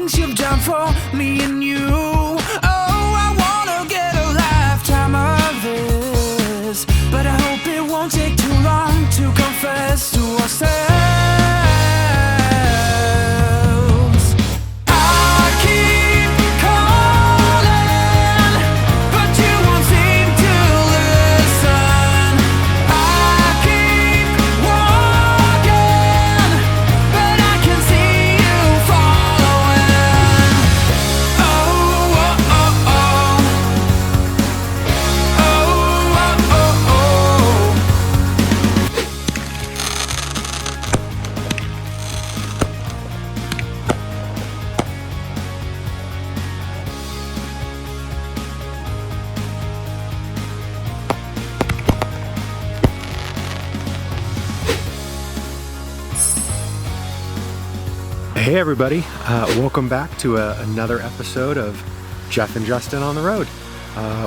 things you've done for me and you. Oh, I wanna get a lifetime of this, but I hope it won't take too long to confess to ourselves. Hey everybody, welcome back to another episode of Jeff and Justin on the road.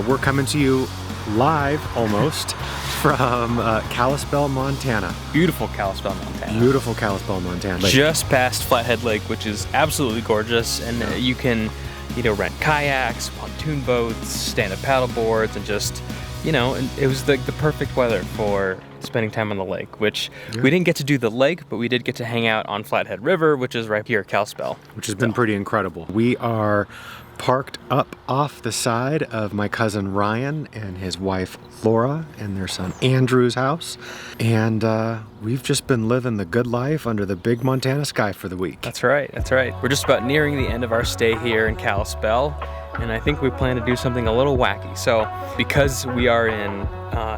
We're coming to you live almost from Kalispell, Montana. Beautiful Kalispell, Montana. Beautiful Kalispell, Montana. Just past Flathead Lake, which is absolutely gorgeous, and you can, rent kayaks, pontoon boats, stand-up paddle boards, and just, and it was the perfect weather for spending time on the lake, which we didn't get to do the lake, but we did get to hang out on Flathead River, which is right here at Kalispell. Which has been pretty incredible. We are parked up off the side of my cousin Ryan and his wife Laura and their son Andrew's house, and we've just been living the good life under the big Montana sky for the week. That's right. We're just about nearing the end of our stay here in Kalispell, and I think we plan to do something a little wacky. So because we are in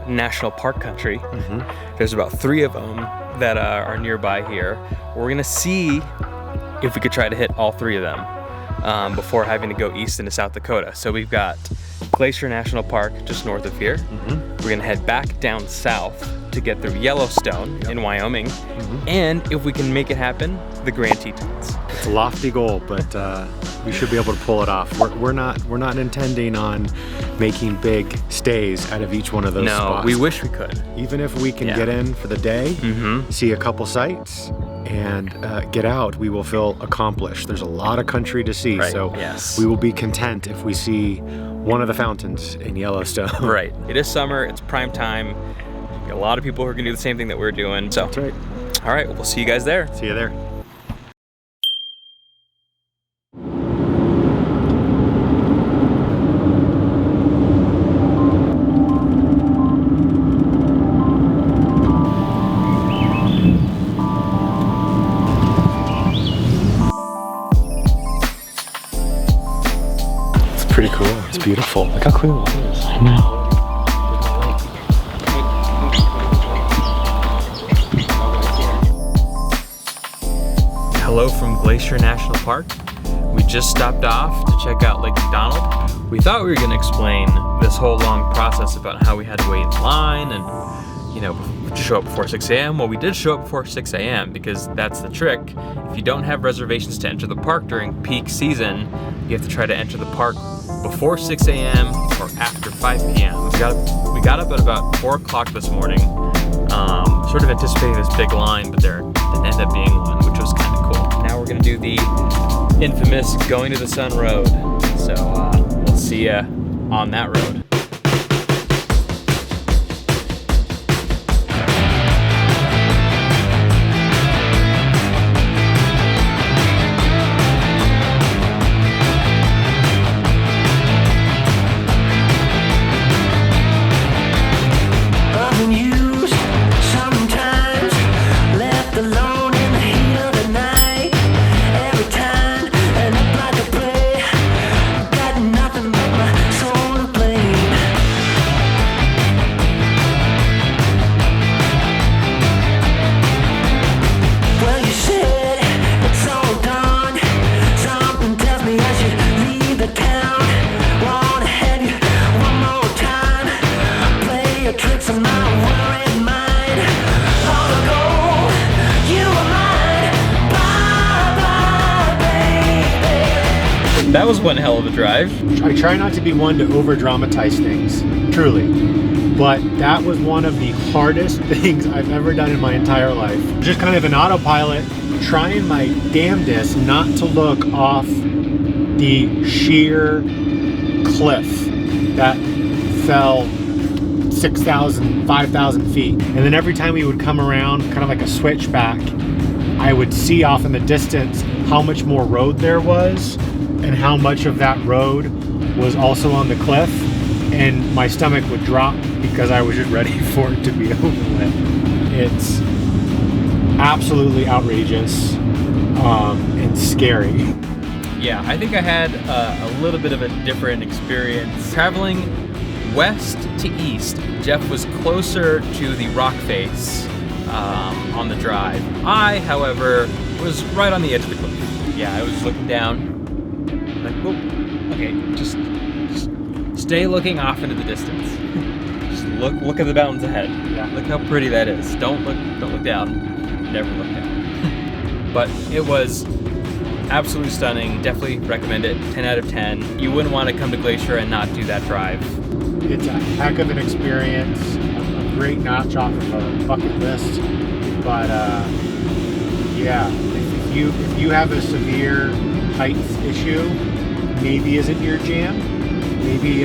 national park country, there's about 3 of them that are nearby here. We're gonna see if we could try to hit all 3 of them before having to go east into South Dakota. So we've got Glacier National Park just north of here. We're gonna head back down south to get through Yellowstone in Wyoming, and if we can make it happen, the Grand Tetons. It's a lofty goal, but we should be able to pull it off. We're not intending on making big stays out of each one of those spots. No, we wish we could. Even if we can get in for the day, see a couple sites, and get out, we will feel accomplished. There's a lot of country to see, so we will be content if we see one of the fountains in Yellowstone. Right. It is summer. It's prime time. A lot of people who are going to do the same thing that we're doing. So, that's right. All right, we'll see you guys there. See you there. It's pretty cool. It's beautiful. Look how clear the water is. I know. Hello from Glacier National Park. We just stopped off to check out Lake McDonald. We thought we were going to explain this whole long process about how we had to wait in line and, to show up before 6 a.m. Well, we did show up before 6 a.m. because that's the trick. If you don't have reservations to enter the park during peak season, you have to try to enter the park before 6 a.m. or after 5 p.m. We got up at about 4 o'clock this morning, sort of anticipating this big line, but there didn't end up being one, which was kind of cool. Now we're gonna do the infamous Going to the Sun Road. So we'll see ya on that road. That was one hell of a drive. I try not to be one to over dramatize things, truly. but that was one of the hardest things I've ever done in my entire life. Just kind of an autopilot, trying my damnedest not to look off the sheer cliff that fell 6,000, 5,000 feet. And then every time we would come around, kind of like a switchback, I would see off in the distance how much more road there was and how much of that road was also on the cliff. And my stomach would drop because I was just ready for it to be over with. It's absolutely outrageous and scary. Yeah, I think I had a little bit of a different experience. Traveling west to east, Jeff was closer to the rock face on the drive. I, however, was right on the edge of the cliff. Yeah, I was looking down, like, whoop, okay, just stay looking off into the distance. Just look at the mountains ahead. Yeah. Look how pretty that is. Don't look down. Never look down. But it was absolutely stunning. Definitely recommend it. 10 out of 10. You wouldn't want to come to Glacier and not do that drive. It's a heck of an experience. A great notch off of a bucket list. But yeah, if you have a severe heights issue, maybe isn't your jam. Maybe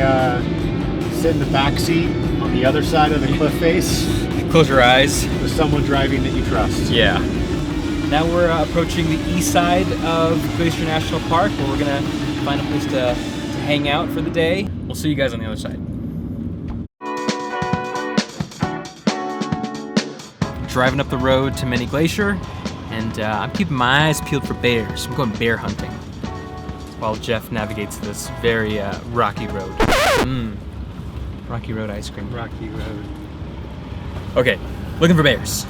sit in the back seat on the other side of the cliff face. Close your eyes. With someone driving that you trust. Yeah. Now we're approaching the east side of Glacier National Park, where we're gonna find a place to hang out for the day. We'll see you guys on the other side. Driving up the road to Mini Glacier, and I'm keeping my eyes peeled for bears. I'm going bear hunting while Jeff navigates this very rocky road. Rocky Road ice cream. Rocky Road. Okay, looking for bears.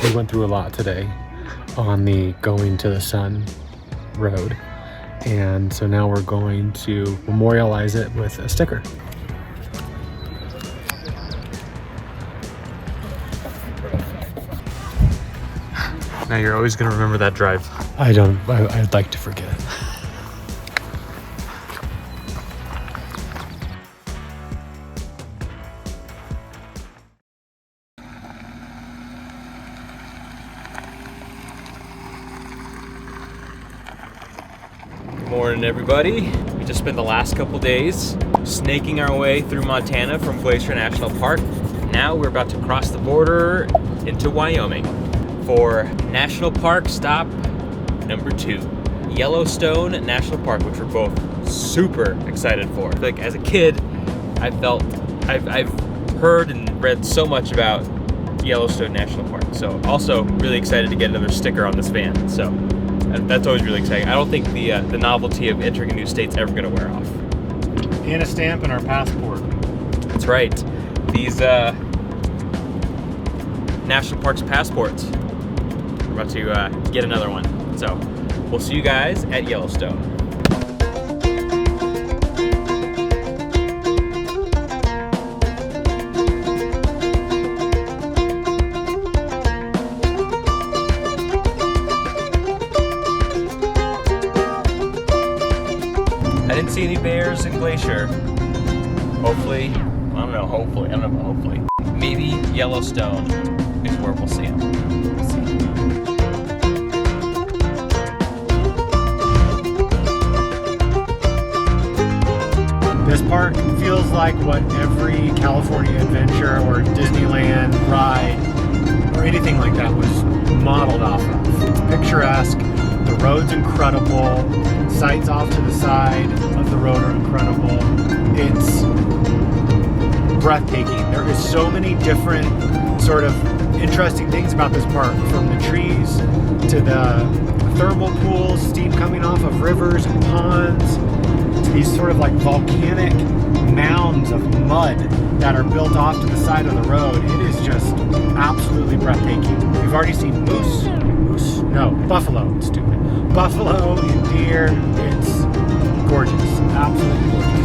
We went through a lot today on the going to the sun road, and so now we're going to memorialize it with a sticker. Now you're always gonna remember that drive. I'd like to forget. Morning, everybody. We just spent the last couple days snaking our way through Montana from Glacier National Park. Now we're about to cross the border into Wyoming for National Park stop number 2, Yellowstone National Park, which we're both super excited for. Like, as a kid, I've heard and read so much about Yellowstone National Park. So also really excited to get another sticker on this van. So that's always really exciting. I don't think the novelty of entering a new state's ever going to wear off. And a stamp in our passport. That's right. These national parks passports. We're about to get another one. So we'll see you guys at Yellowstone. I didn't see any bears in Glacier. Hopefully, I don't know about hopefully. Maybe Yellowstone is where we'll see them. We'll see. This park feels like what every California adventure or Disneyland ride or anything like that was modeled off of. It's picturesque, the road's incredible, sights off to the side of the road are incredible. It's breathtaking. There is so many different sort of interesting things about this park, from the trees to the thermal pools, steam coming off of rivers and ponds, to these sort of like volcanic mounds of mud that are built off to the side of the road. It is just absolutely breathtaking. We've already seen buffalo, stupid. Buffalo and deer. It's gorgeous, absolutely gorgeous.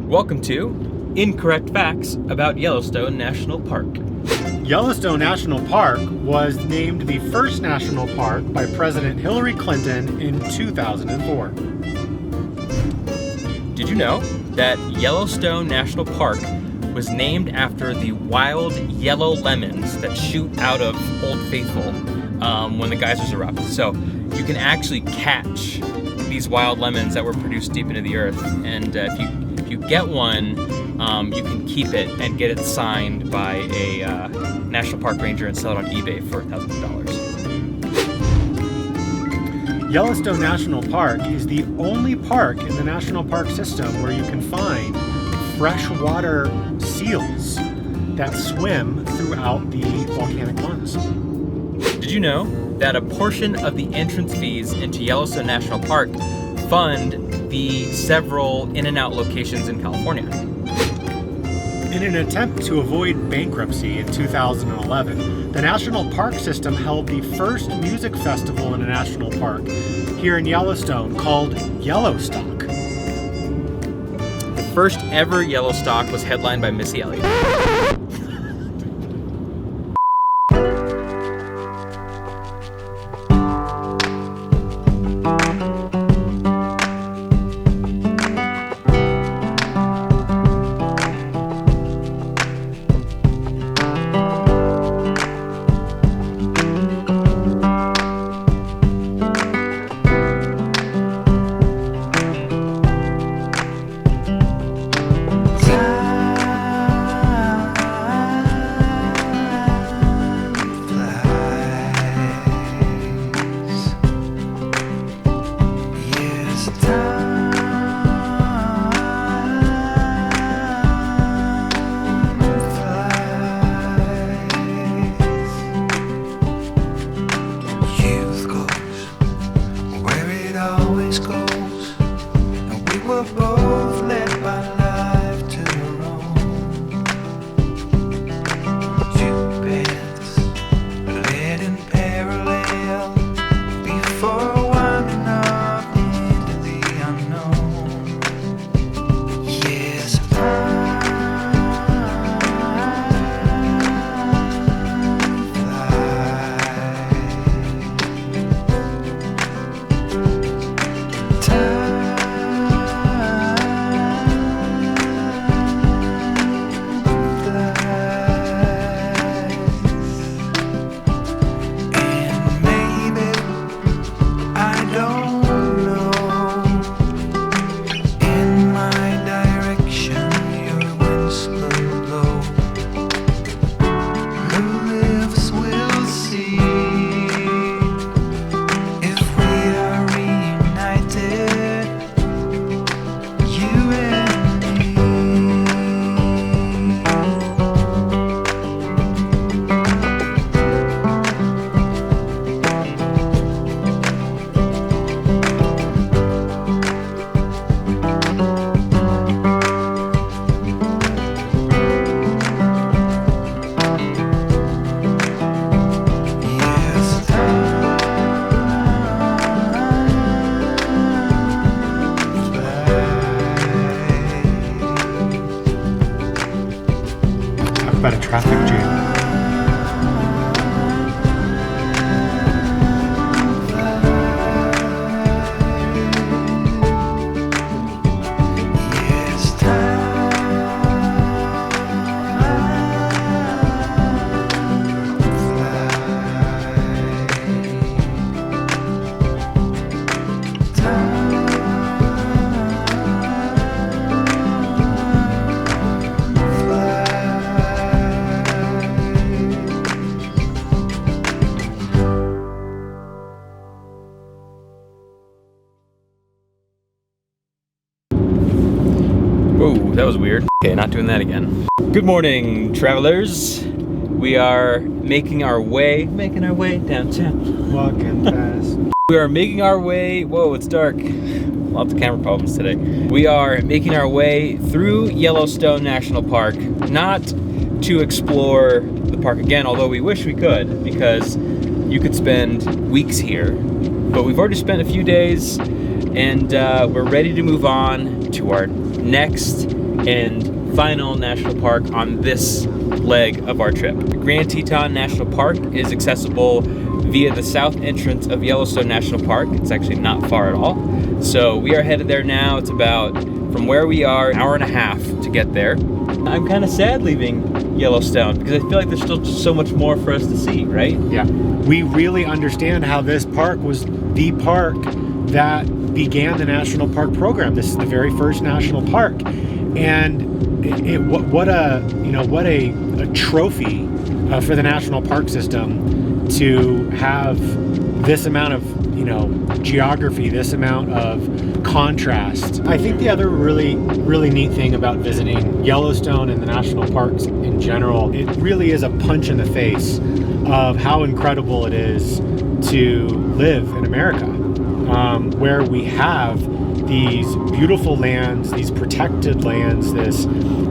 Welcome to Incorrect Facts about Yellowstone National Park. Yellowstone National Park was named the first national park by President Hillary Clinton in 2004. Did you know that Yellowstone National Park was named after the wild yellow lemons that shoot out of Old Faithful when the geysers erupt? So you can actually catch these wild lemons that were produced deep into the earth, and if you get one, you can keep it and get it signed by a national park ranger and sell it on eBay for $1,000. Yellowstone National Park is the only park in the national park system where you can find freshwater seals that swim throughout the volcanic ponds. Did you know that a portion of the entrance fees into Yellowstone National Park fund the several in-and-out locations in California? In an attempt to avoid bankruptcy in 2011, the National Park System held the first music festival in a national park here in Yellowstone called Yellowstock. The first ever Yellowstock was headlined by Missy Elliott. that was weird. Okay, not doing that again. Good morning, travelers. We are making our way downtown. Walking fast. We are making our way, whoa, it's dark. Lots of camera problems today. We are making our way through Yellowstone National Park, not to explore the park again, although we wish we could, because you could spend weeks here. But we've already spent a few days, and we're ready to move on to our next and final national park on this leg of our trip. The Grand Teton National Park is accessible via the south entrance of Yellowstone National Park. It's actually not far at all. So we are headed there now. It's about, from where we are, an hour and a half to get there. I'm kind of sad leaving Yellowstone because I feel like there's still so much more for us to see, right? Yeah. We really understand how this park was the park that began the national park program. This is the very first national park. And what a trophy for the national park system to have this amount of geography, this amount of contrast. I think the other really neat thing about visiting Yellowstone and the national parks in general, it really is a punch in the face of how incredible it is to live in America, where we have these beautiful lands, these protected lands, this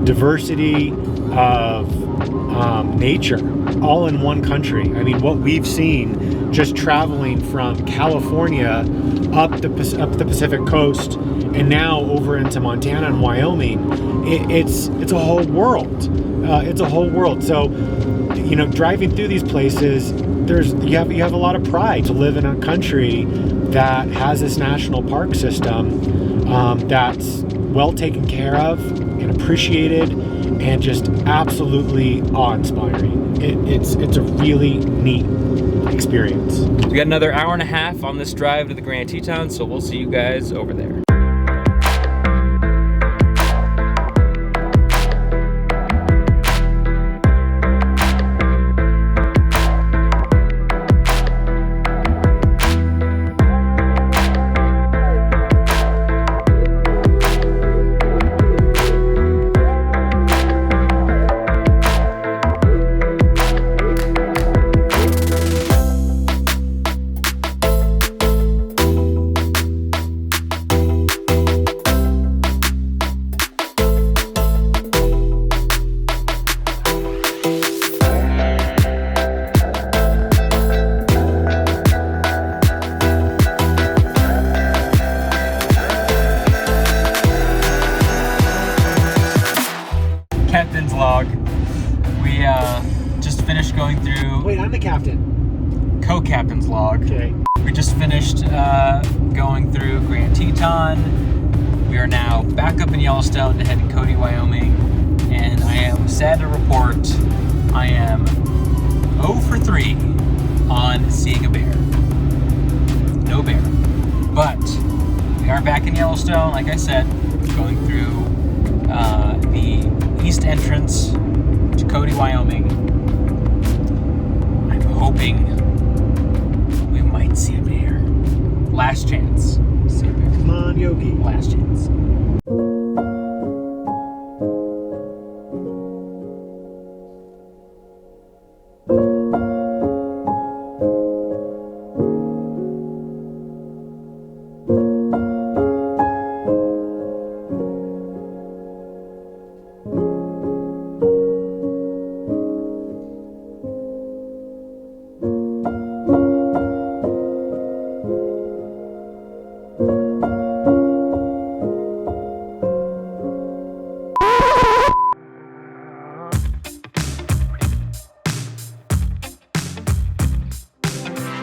diversity of nature, all in one country. I mean, what we've seen just traveling from California up the Pacific coast and now over into Montana and Wyoming, it's a whole world. It's a whole world. So, driving through these places, you have a lot of pride to live in a country that has this national park system that's well taken care of and appreciated and just absolutely awe-inspiring. It's a really neat experience. We got another hour and a half on this drive to the Grand Tetons, so we'll see you guys over there. Captain's log. We just finished going through. Wait, I'm the captain. Co-captain's log. Okay. We just finished going through Grand Teton. We are now back up in Yellowstone to head to Cody, Wyoming, and I am sad to report I am 0 for 3 on seeing a bear. No bear. But we are back in Yellowstone, like I said, going through the east entrance to Cody, Wyoming. I'm hoping we might see a bear. Last chance. See a bear. Come on, Yogi. Last chance.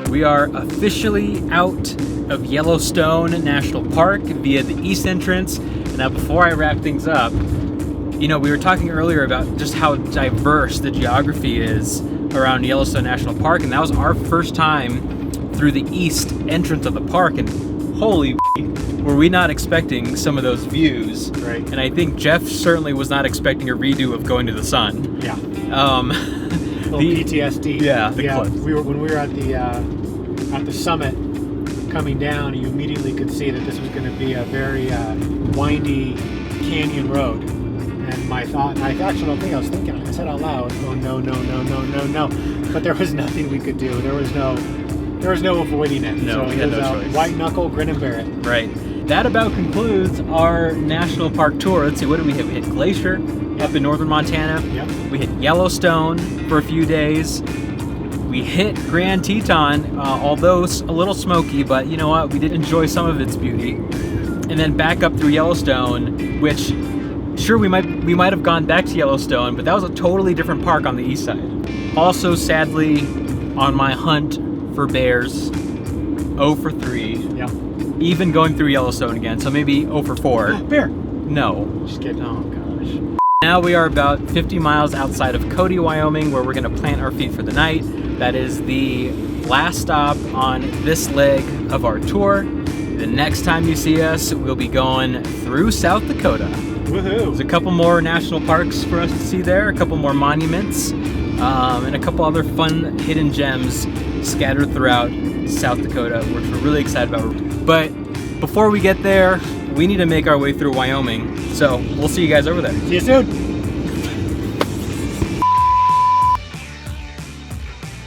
We are officially out of Yellowstone National Park via the east entrance. Now, before I wrap things up, we were talking earlier about just how diverse the geography is around Yellowstone National Park, and that was our first time through the east entrance of the park, and holy were we not expecting some of those views. Right. And I think Jeff certainly was not expecting a redo of Going to the Sun. Yeah. Little PTSD. Yeah. When we were at the summit coming down, you immediately could see that this was going to be a very windy canyon road. And my thought, and I actually don't think I was thinking, I said out loud, oh no, no, no, no, no, no. But there was nothing we could do. There was no avoiding it. No, so we had it was no a choice. white knuckle, grin and bear it. Right. That about concludes our national park tour. Let's see, what did we hit? We hit Glacier up in northern Montana. Yep. We hit Yellowstone for a few days. We hit Grand Teton, although a little smoky, but you know what? We did enjoy some of its beauty. And then back up through Yellowstone, which sure we might have gone back to Yellowstone, but that was a totally different park on the east side. Also, sadly, on my hunt for bears, 0 for 3. Yeah. Even going through Yellowstone again, so maybe 0 for 4. Bear. No. Just kidding. Oh gosh. Now we are about 50 miles outside of Cody, Wyoming, where we're gonna plant our feet for the night. That is the last stop on this leg of our tour. The next time you see us, we'll be going through South Dakota. Woohoo. There's a couple more national parks for us to see there, a couple more monuments, and a couple other fun hidden gems scattered throughout South Dakota, which we're really excited about. But before we get there, we need to make our way through Wyoming. So we'll see you guys over there. See you soon.